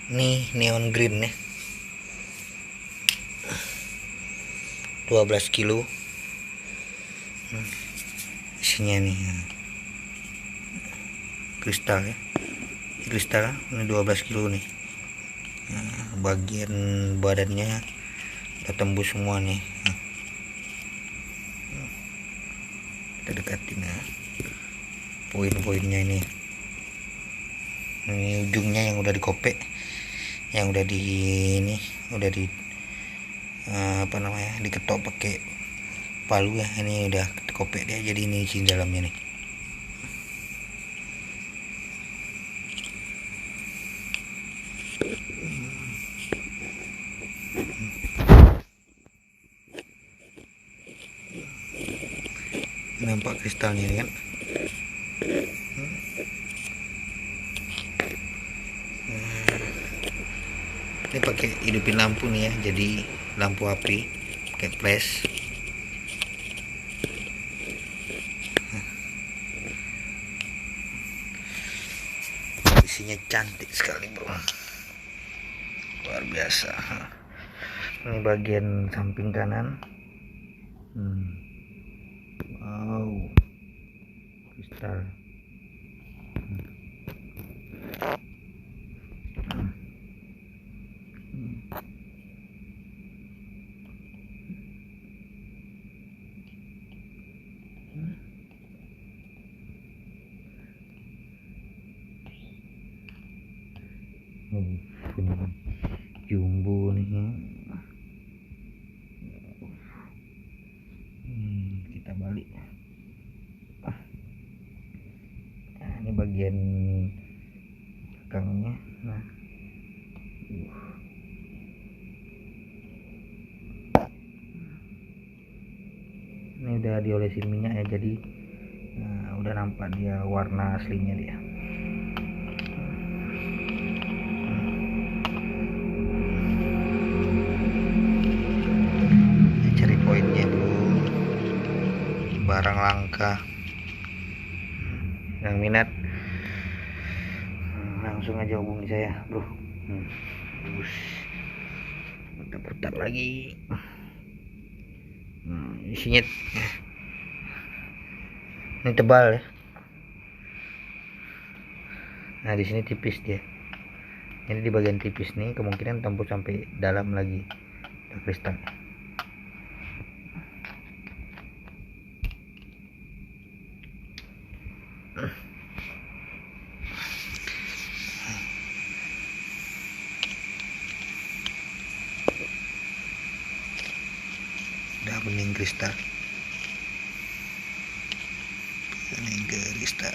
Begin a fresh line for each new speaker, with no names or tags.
Nih neon green nih, 12 kilo isinya nih, kristal ya, kristal ini 12 kilo nih. Bagian badannya udah tembus semua nih. Kita dekatin ya poin-poinnya ini ujungnya yang udah dikopek, yang udah di ini udah di apa namanya, diketok pakai palu ya. Ini udah kopek dia, jadi ini isi dalamnya nih. Nampak kristalnya ini kan. Ini pakai hidupin lampu nih ya, jadi lampu api pakai flash. Isinya cantik sekali bro, luar biasa. Ini bagian samping kanan. Wow, kristal. Jumbo nih. Kita balik. Nah, ini bagian belakangnya. Nah, ini udah diolesin minyak ya, jadi udah nampak dia warna aslinya dia. Cari poinnya bro, barang langka. Yang minat langsung aja hubungi saya bro. Putar lagi. Isinya ini tebal ya. Nah di sini tipis dia. Ini di bagian tipis nih, kemungkinan tembus sampai dalam lagi kristal. Udah bening kristal. Bening kristal.